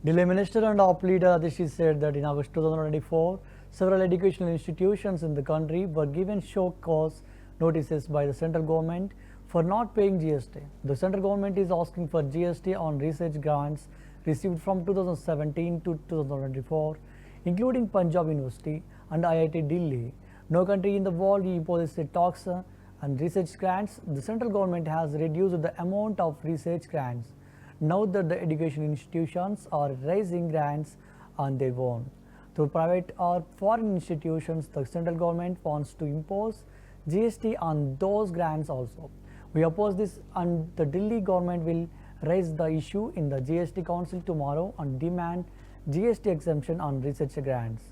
Delhi Minister and Op leader Adishi said that in August 2024, several educational institutions in the country were given show cause notices by the central government for not paying GST. The central government is asking for GST on research grants received from 2017 to 2024, including Punjab University and IIT Delhi. No country in the world imposes a tax and research grants. The central government has reduced the amount of research grants. Now that the education institutions are raising grants on their own through private or foreign institutions, the central government wants to impose GST on those grants also. We oppose this, and the Delhi government will raise the issue in the GST Council tomorrow and demand GST exemption on research grants.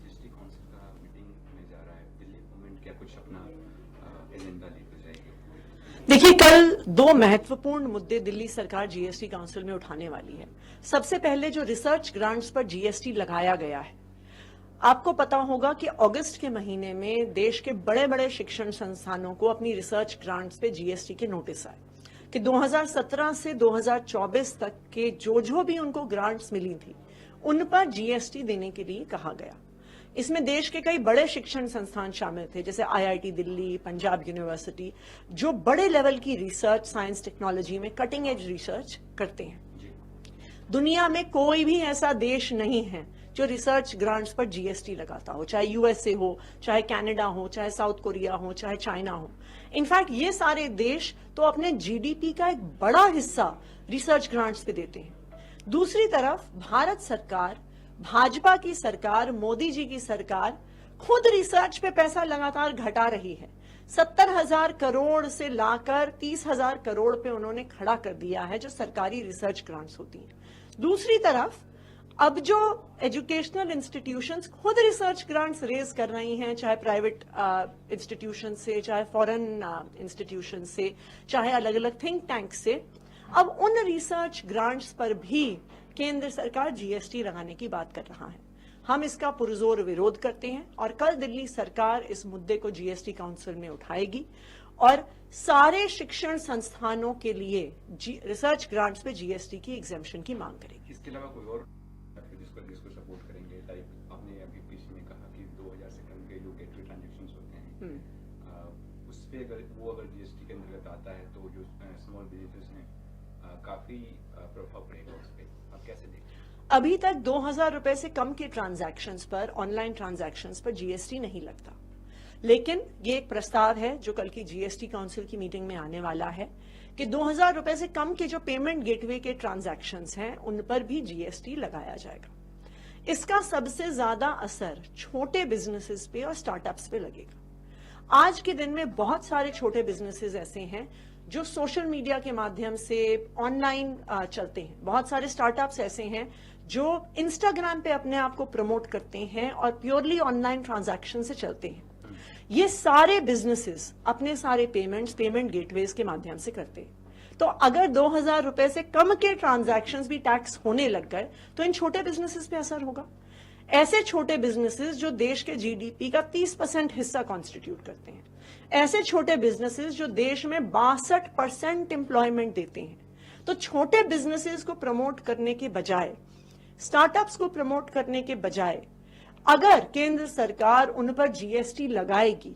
GST council का meeting में जा रहा है, Delhi government क्या कुछ अपना agenda लेकर जाएगी? देखिए, कल दो महत्वपूर्ण मुद्दे दिल्ली सरकार जीएसटी काउंसिल में उठाने वाली है। सबसे पहले जो रिसर्च ग्रांट्स पर जीएसटी लगाया गया है, आपको पता होगा कि अगस्त के महीने में देश के बड़े बड़े शिक्षण संस्थानों को अपनी रिसर्च ग्रांट्स पे जीएसटी के नोटिस आए कि 2017 से 2024 तक के जो भी उनको ग्रांट्स मिली थी उन पर जीएसटी देने के लिए कहा गया। इसमें देश के कई बड़े शिक्षण संस्थान शामिल थे, जैसे आईआईटी दिल्ली, पंजाब यूनिवर्सिटी, जो बड़े लेवल की रिसर्च, साइंस, टेक्नोलॉजी में कटिंग एज रिसर्च करते हैं। दुनिया में कोई भी ऐसा देश नहीं है जो रिसर्च ग्रांट्स पर जीएसटी लगाता हो, चाहे यूएसए हो, चाहे कनाडा हो, चाहे साउथ कोरिया हो, चाहे चाइना हो। इनफैक्ट ये सारे देश तो अपने जीडीपी का एक बड़ा हिस्सा रिसर्च ग्रांट्स पे देते हैं। दूसरी तरफ भारत सरकार, भाजपा की सरकार, मोदी जी की सरकार खुद रिसर्च पे पैसा लगातार घटा रही है। 70,000 करोड़ से लाकर 30,000 करोड़ पे उन्होंने खड़ा कर दिया है जो सरकारी रिसर्च ग्रांट्स होती हैं। दूसरी तरफ अब जो एजुकेशनल इंस्टीट्यूशंस खुद रिसर्च ग्रांट्स रेज कर रही हैं, चाहे प्राइवेट इंस्टीट्यूशन से, चाहे फॉरेन इंस्टीट्यूशन से, चाहे अलग अलग थिंक टैंक से, अब उन रिसर्च ग्रांट्स पर भी केंद्र सरकार जीएसटी लगाने की बात कर रहा है। हम इसका पुरजोर विरोध करते हैं और कल दिल्ली सरकार इस मुद्दे को जीएसटी काउंसिल में उठाएगी और सारे शिक्षण संस्थानों के लिए रिसर्च ग्रांट्स पे जीएसटी की एग्जेम्पशन की मांग करेगी। इसके अलावा कोई और जिसको सपोर्ट करेंगे? लाइक आपने अभी पीछे में कहा कि 2000 से कम के जो गेटवे ट्रांजैक्शंस होते हैं, उस पे अगर जीएसटी के अंतर्गत आता है तो जो स्मॉल बिजनेसेस हैं काफी प्रभाव पड़ेगा उस पे। आप कैसे देखते हैं? अभी तक 2000 रुपए से कम के ट्रांजैक्शंस पर, ऑनलाइन ट्रांजैक्शंस पर जीएसटी नहीं लगता, लेकिन ये एक प्रस्ताव है जो कल की जीएसटी काउंसिल की मीटिंग में आने वाला है कि 2000 रुपए से कम के जो पेमेंट गेटवे के ट्रांजैक्शंस हैं उन पर भी जीएसटी लगाया जाएगा। इसका सबसे ज्यादा असर छोटे बिजनेसेस पे और स्टार्टअप्स पे लगेगा। आज के दिन में बहुत सारे छोटे बिजनेसेस ऐसे हैं जो सोशल मीडिया के माध्यम से ऑनलाइन चलते हैं। बहुत सारे स्टार्टअप्स ऐसे हैं जो इंस्टाग्राम पे अपने आप को प्रमोट करते हैं और प्योरली ऑनलाइन ट्रांजैक्शन से चलते हैं। ये सारे बिजनेसेस अपने सारे पेमेंट गेटवेज के माध्यम से करते हैं। तो अगर 2000 रुपए से कम के ट्रांजैक्शंस भी टैक्स होने लग गए तो इन छोटे बिजनेसेस पे असर होगा। ऐसे छोटे बिजनेसेस जो देश के जीडीपी का 30% हिस्सा कॉन्स्टिट्यूट करते हैं, ऐसे छोटे बिजनेसेस जो देश में 62% एम्प्लॉयमेंट देते हैं, तो छोटे बिजनेसेस को प्रमोट करने के बजाय, स्टार्टअप्स को प्रमोट करने के बजाय अगर केंद्र सरकार उन पर जीएसटी लगाएगी,